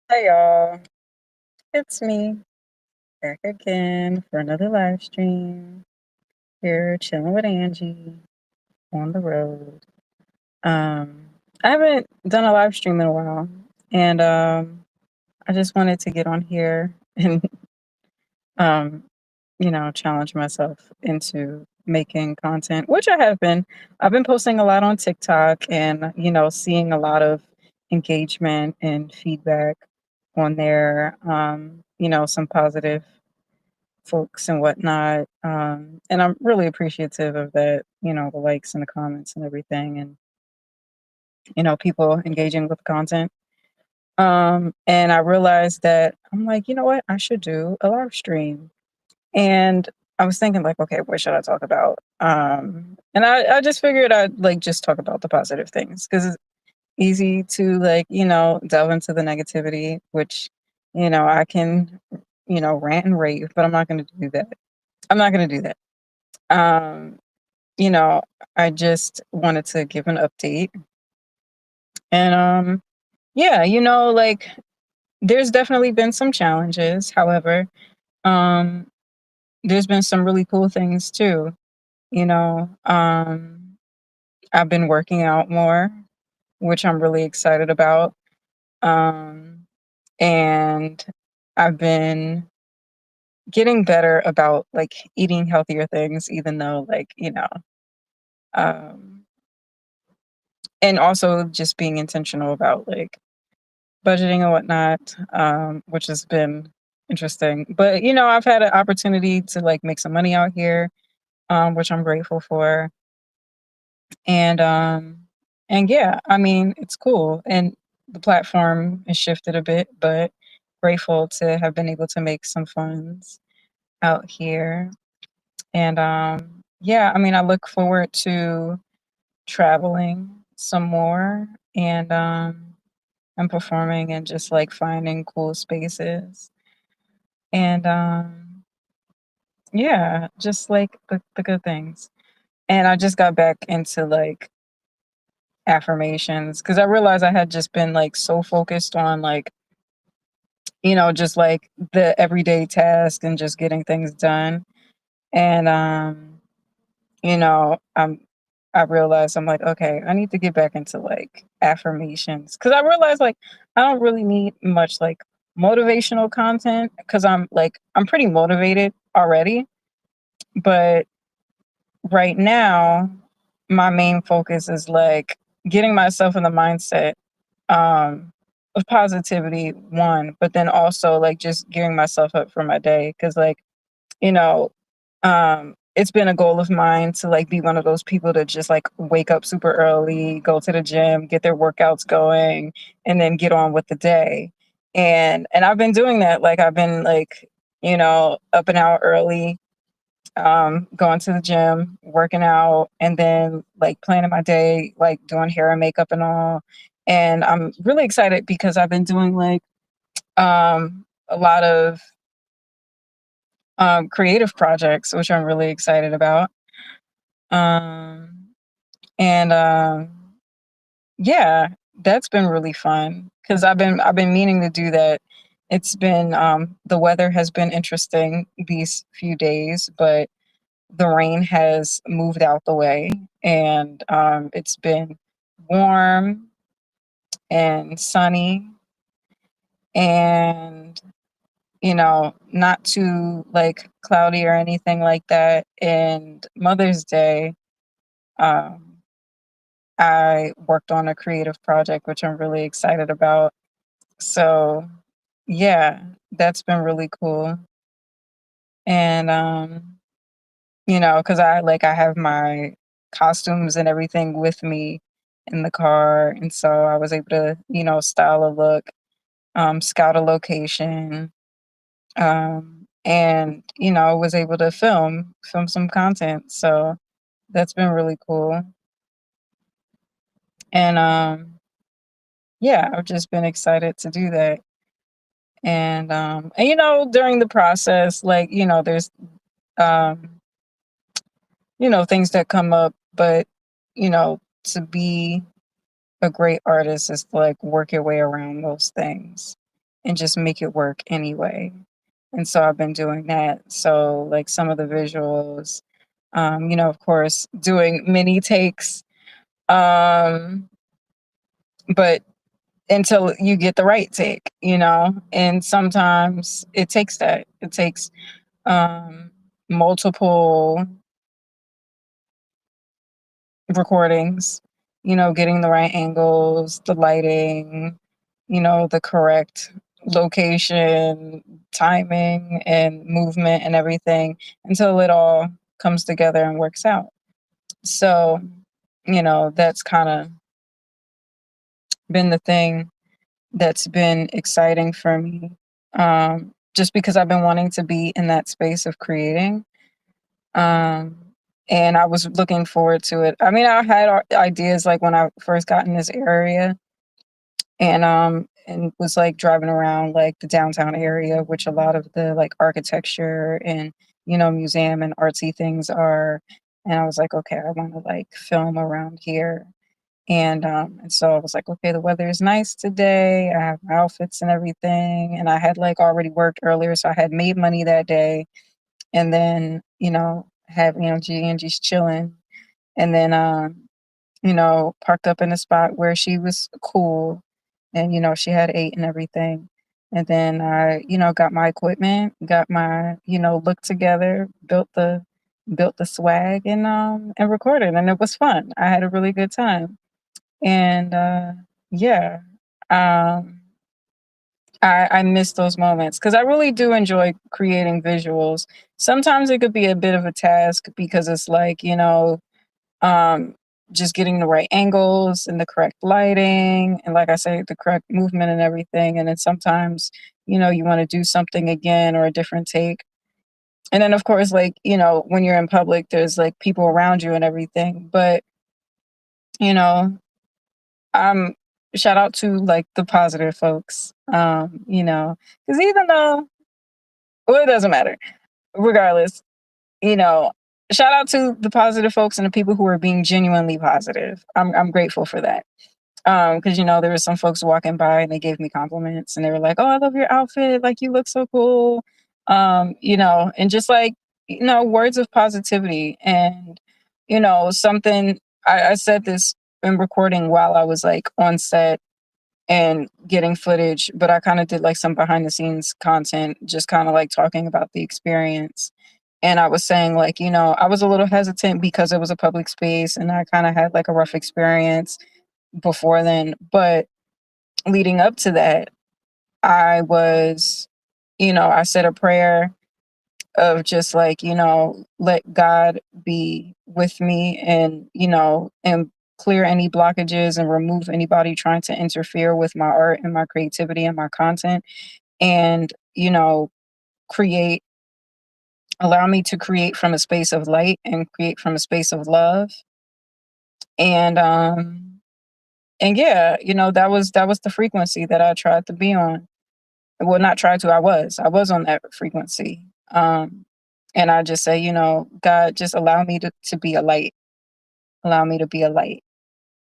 Hey y'all, it's me back again for another live stream. Here chilling with Angie on the road. I haven't done a live stream in a while, and I just wanted to get on here and um, challenge myself into making content, which I have been. I've been posting a lot on TikTok and seeing a lot of engagement and feedback on there. Some positive folks and whatnot. And I'm really appreciative of that, the likes and the comments and everything, and, people engaging with the content. And I realized that I'm like, you know what? I should do a live stream. And I was thinking, like, okay, what should I talk about? And I just figured I'd like just talk about the positive things because it's easy to like, delve into the negativity, which, I can, rant and rave, but I'm not going to do that. I'm not going to do that. Um, you know, I just wanted to give an update. And yeah, like there's definitely been some challenges. However, um there's been some really cool things too. You know, I've been working out more, which I'm really excited about. Um and I've been getting better about like eating healthier things even though like, um and also just being intentional about like budgeting and whatnot, which has been interesting. But I've had an opportunity to like make some money out here, which I'm grateful for. And yeah, I mean it's cool. And the platform has shifted a bit, but grateful to have been able to make some funds out here. And yeah, I mean I look forward to traveling some more and performing and just like finding cool spaces. And yeah, just like the good things. And I just got back into like affirmations because I realized I had just been like so focused on like, just like the everyday task and just getting things done. And I realized I'm like, okay, I need to get back into like affirmations because I realized like I don't really need much like motivational content because I'm pretty motivated already. But right now, my main focus is like getting myself in the mindset um of positivity, one, but then also like just gearing myself up for my day. Cause like, you know, it's been a goal of mine to like be one of those people to just like wake up super early, go to the gym, get their workouts going, and then get on with the day. And I've been doing that. Like I've been like, up and out early, going to the gym, working out, and then like planning my day, like doing hair and makeup and all. And I'm really excited because I've been doing like a lot of creative projects, which I'm really excited about. Um, and Yeah, that's been really fun because I've been meaning to do that. It's been the weather has been interesting these few days, but the rain has moved out the way and it's been warm and sunny and not too like cloudy or anything like that. And Mother's Day, um, I worked on a creative project which I'm really excited about. So yeah, that's been really cool. And because I have my costumes and everything with me in the car, and so I was able to, style a look, scout a location, and was able to film some content. So that's been really cool. And yeah, I've just been excited to do that. And during the process, like, there's um things that come up, but to be a great artist is to like work your way around those things and just make it work anyway. And so I've been doing that. So like some of the visuals, of course, doing mini takes, um, but until you get the right take, and sometimes it takes that. It takes um, multiple recordings, getting the right angles, the lighting, the correct location, timing, and movement and everything until it all comes together and works out. So, that's kind of been the thing that's been exciting for me. Just because I've been wanting to be in that space of creating. Um, and I was looking forward to it. I mean, I had ideas like when I first got in this area and was like driving around like the downtown area, which a lot of the like architecture and museum and artsy things are. And I was like, okay, I want to like film around here. And so I was like, okay, the weather is nice today. I have my outfits and everything. And I had like already worked earlier, so I had made money that day. And then, have Angie's chilling. And then parked up in a spot where she was cool and she had ate and everything. And then I, got my equipment, got my, look together, built the swag and recorded, and it was fun. I had a really good time. And yeah. Um I miss those moments because I really do enjoy creating visuals. Sometimes it could be a bit of a task because it's like, um, just getting the right angles and the correct lighting. And like I say, the correct movement and everything. And then sometimes, you want to do something again or a different take. And then, of course, like, when you're in public, there's like people around you and everything. But, you know, um, shout out to like the positive folks, because even though, well, it doesn't matter regardless, you know, shout out to the positive folks and the people who are being genuinely positive. I'm grateful for that. Because there were some folks walking by and they gave me compliments and they were like, "Oh, I love your outfit. Like you look so cool." And just like, words of positivity and something I said this in recording while I was like on set and getting footage, but I kind of did like some behind the scenes content, just kind of like talking about the experience. And I was saying, like, I was a little hesitant because it was a public space and I kind of had like a rough experience before then. But leading up to that, I was, I said a prayer of just like, let God be with me and clear any blockages and remove anybody trying to interfere with my art and my creativity and my content and, create allow me to create from a space of light and create from a space of love. And yeah, that was the frequency that I tried to be on. Well, not tried to, I was on that frequency. And I just say, God, just allow me to be a light. Allow me to be a light.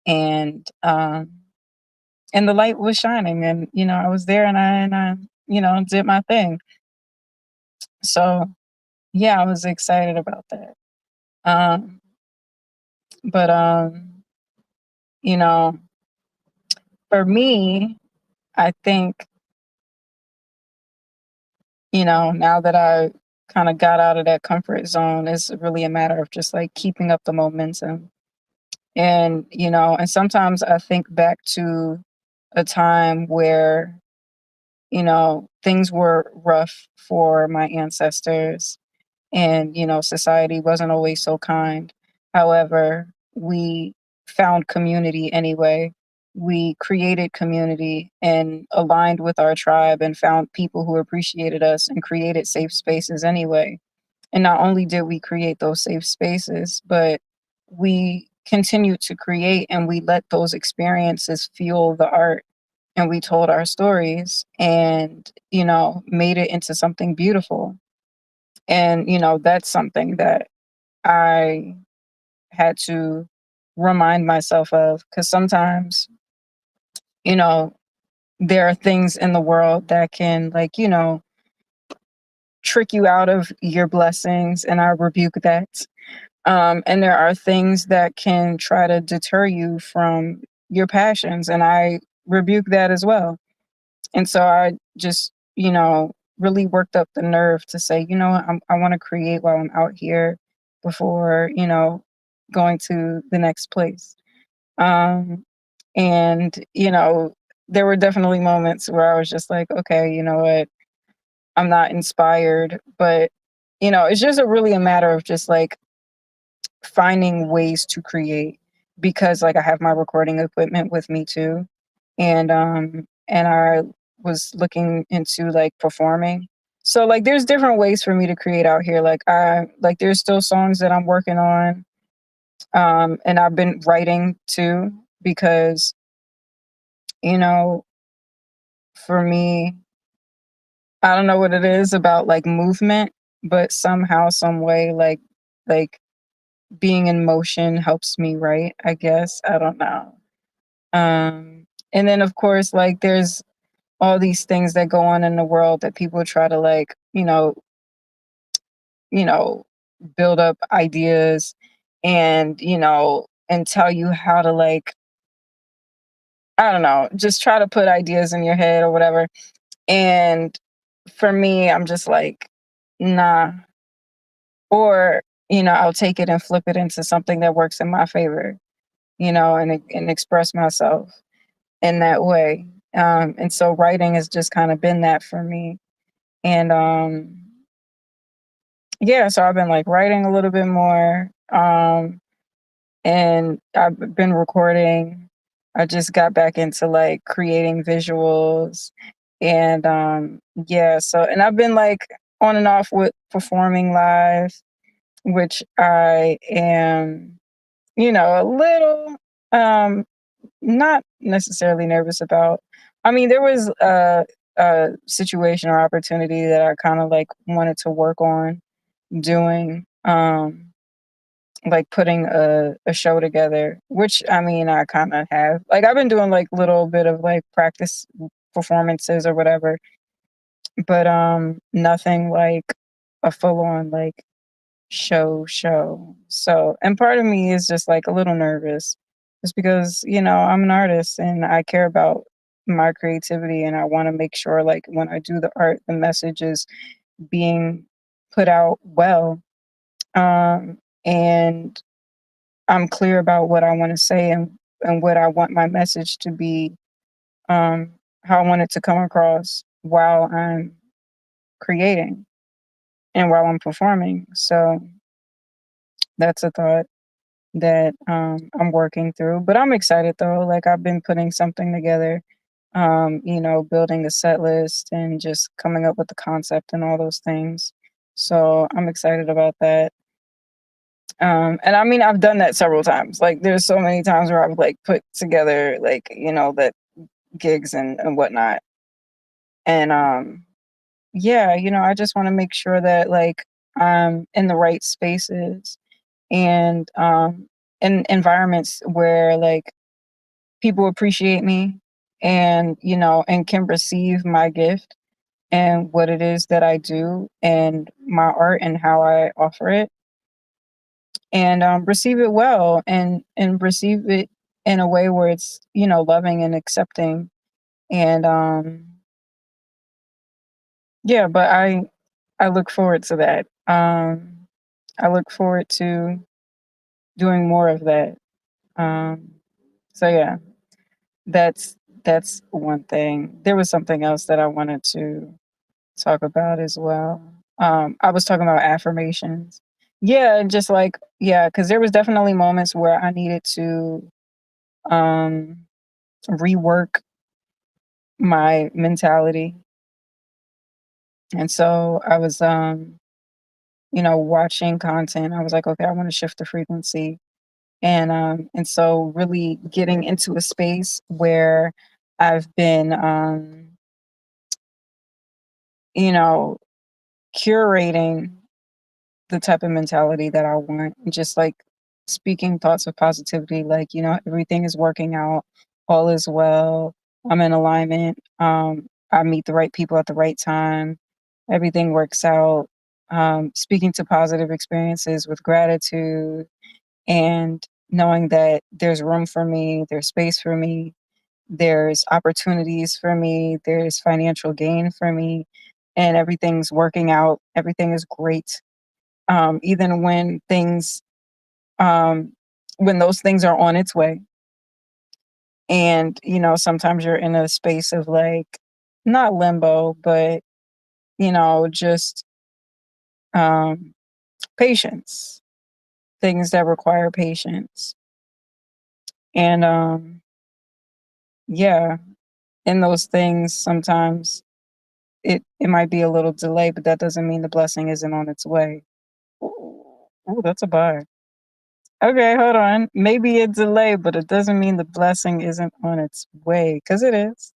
And the light was shining and I was there and I did my thing. So yeah, I was excited about that. Um but you know, for me, I think, now that I kind of got out of that comfort zone, it's really a matter of just like keeping up the momentum. And sometimes I think back to a time where, things were rough for my ancestors and, society wasn't always so kind. However, we found community anyway. We created community and aligned with our tribe and found people who appreciated us and created safe spaces anyway. And not only did we create those safe spaces, but we continued to create and we let those experiences fuel the art and we told our stories and, made it into something beautiful. And, that's something that I had to remind myself of because sometimes, you know, there are things in the world that can, like, trick you out of your blessings, and I rebuke that. And there are things that can try to deter you from your passions, and I rebuke that as well. And so I just, really worked up the nerve to say, what, I want to create while I'm out here before, going to the next place. Um, and, there were definitely moments where I was just like, okay, you know what, I'm not inspired, but, it's just really a matter of just like finding ways to create, because like I have my recording equipment with me too. And I was looking into like performing. So like there's different ways for me to create out here. Like I like there's still songs that I'm working on. And I've been writing too, because, you know, for me, I don't know what it is about like movement, but somehow, some way, like being in motion helps me write, I guess. I don't know. And then of course, like there's all these things that go on in the world that people try to like, you know, build up ideas, and tell you how to like, I don't know, just try to put ideas in your head or whatever. And for me, I'm just like, nah. Or, I'll take it and flip it into something that works in my favor, and express myself in that way. And so writing has just kind of been that for me. And yeah, so I've been like writing a little bit more. And I've been recording. I just got back into like creating visuals. And yeah, so and I've been like on and off with performing live, which I am, a little um not necessarily nervous about. I mean, there was a situation or opportunity that I kind of like wanted to work on doing, like putting a show together, which I mean, I kind of have. Like, I've been doing like little bit of like practice performances or whatever, but nothing like a full on like show. So, and part of me is just like a little nervous just because, I'm an artist and I care about my creativity, and I want to make sure like when I do the art, the message is being put out well. And I'm clear about what I want to say, and what I want my message to be, um, how I want it to come across while I'm creating and while I'm performing. So that's a thought that I'm working through. But I'm excited though. Like I've been putting something together, building a set list and just coming up with the concept and all those things. So I'm excited about that. And I mean I've done that several times. Like there's so many times where I've like put together like, that gigs and whatnot. And yeah, I just want to make sure that like I'm in the right spaces, and in environments where like people appreciate me, and and can receive my gift and what it is that I do and my art and how I offer it, and receive it well, and receive it in a way where it's loving and accepting. And yeah, but I look forward to that. I look forward to doing more of that. um so yeah, That's that's one thing. There was something else that I wanted to talk about as well. I was talking about affirmations. Yeah, and just like, yeah, because there was definitely moments where I needed to um rework my mentality. And so I was watching content. I was like, okay, I want to shift the frequency. And so really getting into a space where I've been you know curating the type of mentality that I want, and just like speaking thoughts of positivity, like, everything is working out, all is well. I'm in alignment. I meet the right people at the right time. Everything works out. Speaking to positive experiences with gratitude and knowing that there's room for me, there's space for me, there's opportunities for me, there's financial gain for me, and everything's working out. Everything is great. Even um, when those things are on its way, and sometimes you're in a space of like not limbo, but just um, patience, things that require patience, and yeah, in those things sometimes it might be a little delay, but that doesn't mean the blessing isn't on its way. Ooh, ooh, that's a buy. Okay, hold on. Maybe a delay, but it doesn't mean the blessing isn't on its way, because it is.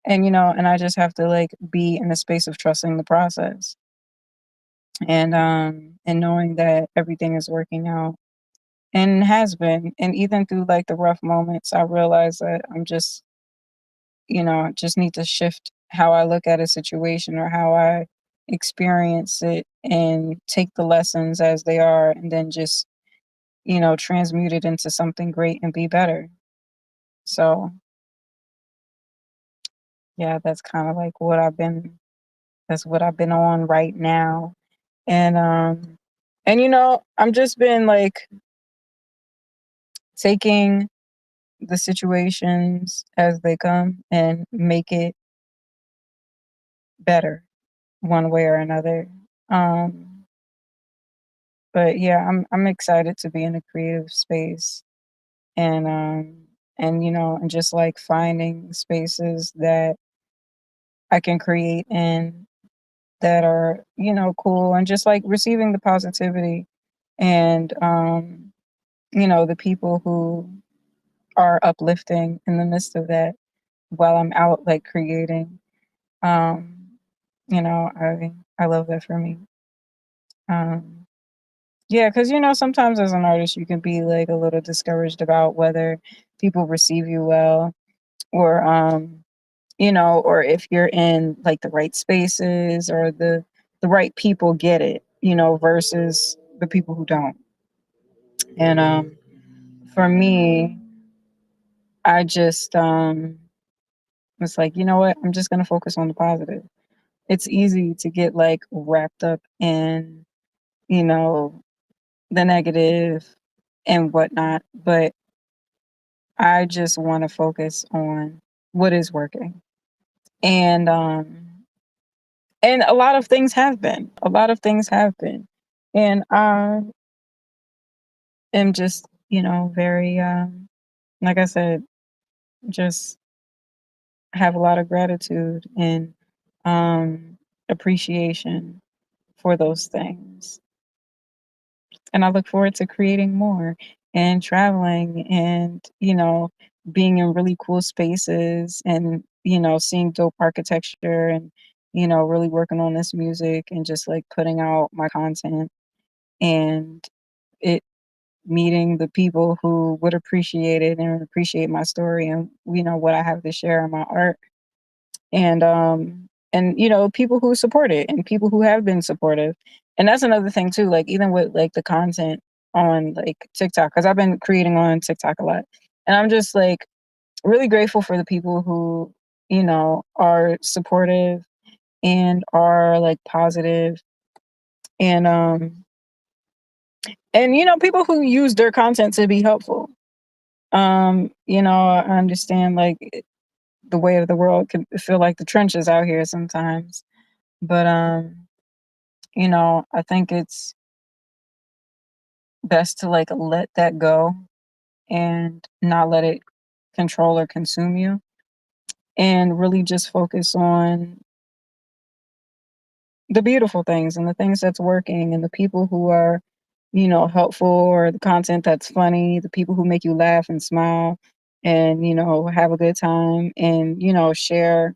And I just have to like be in a space of trusting the process and knowing that everything is working out and has been. And even through like the rough moments, I realize that just need to shift how I look at a situation or how I experience it and take the lessons as they are and then just, transmute it into something great and be better. So, yeah, that's what I've been on right now. And I'm just been like taking the situations as they come and make it better one way or another. Um, but yeah, I'm excited to be in a creative space and just like finding spaces that I can create in that are, cool and just like receiving the positivity and the people who are uplifting in the midst of that while I'm out like creating. Um, I love that for me. Um, yeah, because sometimes as an artist you can be like a little discouraged about whether people receive you well or if you're in like the right spaces or the right people get it, versus the people who don't. And for me, I just was like, you know what, I'm just gonna focus on the positive. It's easy to get like wrapped up in, you know, the negative and whatnot, but I just want to focus on what is working. And a lot of things have been. A lot of things have been. And I am just, very like I said, just have a lot of gratitude and appreciation for those things. And I look forward to creating more and traveling and, being in really cool spaces and, seeing dope architecture and, really working on this music and just like putting out my content and it meeting the people who would appreciate it and appreciate my story and, what I have to share in my art. And people who support it and people who have been supportive. And that's another thing too, like even with like the content on like TikTok, because I've been creating on TikTok a lot, and I'm just like really grateful for the people who are supportive and are like positive and people who use their content to be helpful. I understand like the way of the world can feel like the trenches out here sometimes, but I think it's best to like let that go and not let it control or consume you and really just focus on the beautiful things and the things that's working and the people who are, helpful or the content that's funny, the people who make you laugh and smile and, have a good time and, share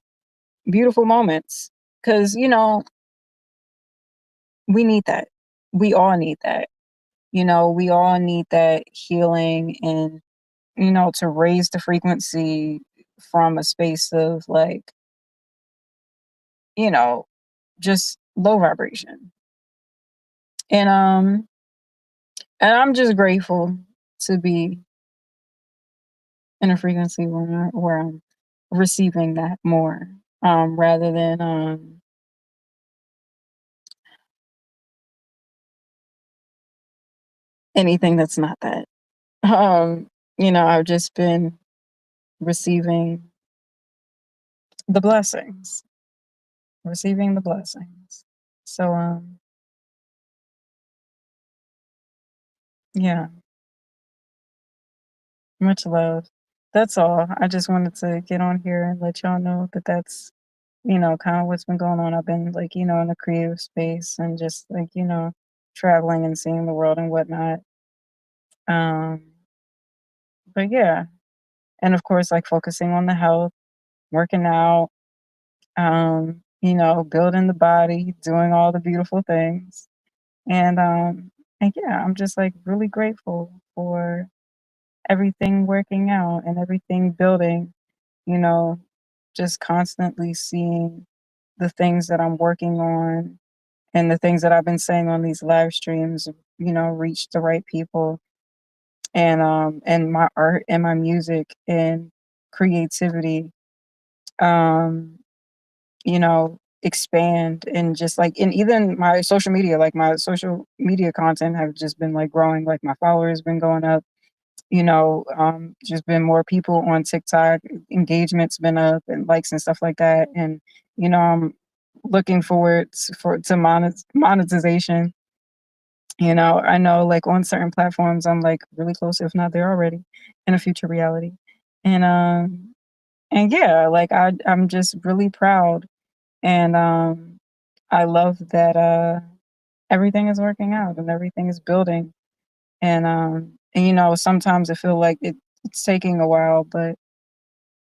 beautiful moments. Cause, we need that. We all need that. We all need that healing and, to raise the frequency from a space of like, you know, just low vibration. And I'm just grateful to be in a frequency where I'm receiving that more, rather than anything that's not that. Um, I've just been receiving the blessings, receiving the blessings. So yeah, much love. That's all. I just wanted to get on here and let y'all know that that's, kind of what's been going on. I've been like, in the creative space and just like, traveling and seeing the world and whatnot. Um, but yeah, and of course, like focusing on the health, working out, building the body, doing all the beautiful things. And yeah, I'm just like really grateful for everything working out and everything building, you know, just constantly seeing the things that I'm working on and the things that I've been saying on these live streams, reach the right people, and my art and my music and creativity, um, expand, and just like, and even my social media content have just been like growing, like my followers been going up, just been more people on TikTok, engagement's been up and likes and stuff like that. And, I'm looking forward to monetization. I know like on certain platforms, I'm like really close, if not there already, in a future reality. And, and yeah, like I'm just really proud. And, I love that, everything is working out and everything is building. And sometimes I feel like it's taking a while, but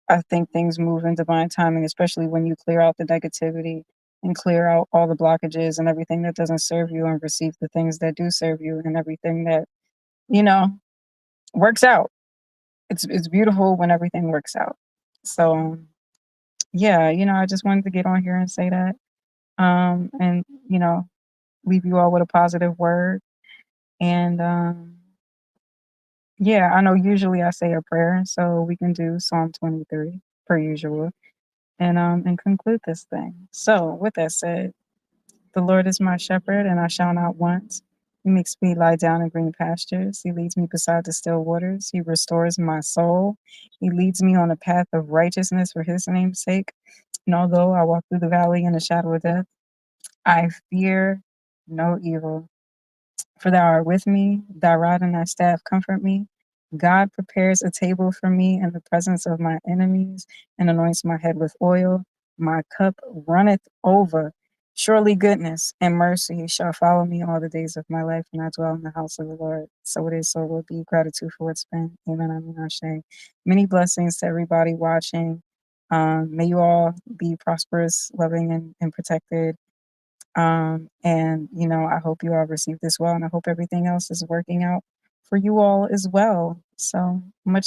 I think things move in divine timing, especially when you clear out the negativity and clear out all the blockages and everything that doesn't serve you, and receive the things that do serve you, and everything that, you know, works out. It's beautiful when everything works out. So yeah, I just wanted to get on here and say that. And leave you all with a positive word. And yeah, I know usually I say a prayer, so we can do Psalm 23 per usual, and conclude this thing. So, with that said, the Lord is my shepherd, and I shall not want. He makes me lie down in green pastures. He leads me beside the still waters. He restores my soul. He leads me on a path of righteousness for his name's sake. And although I walk through the valley in the shadow of death, I fear no evil. For thou art with me, thy rod and thy staff comfort me. God prepares a table for me in the presence of my enemies, and anoints my head with oil. My cup runneth over. Surely goodness and mercy shall follow me all the days of my life, and I dwell in the house of the Lord. So it is, so will be. Gratitude for what's been. Amen. Amen. Ashe. Many blessings to everybody watching. May you all be prosperous, loving, and protected. And I hope you all receive this well, and I hope everything else is working out for you all as well. So much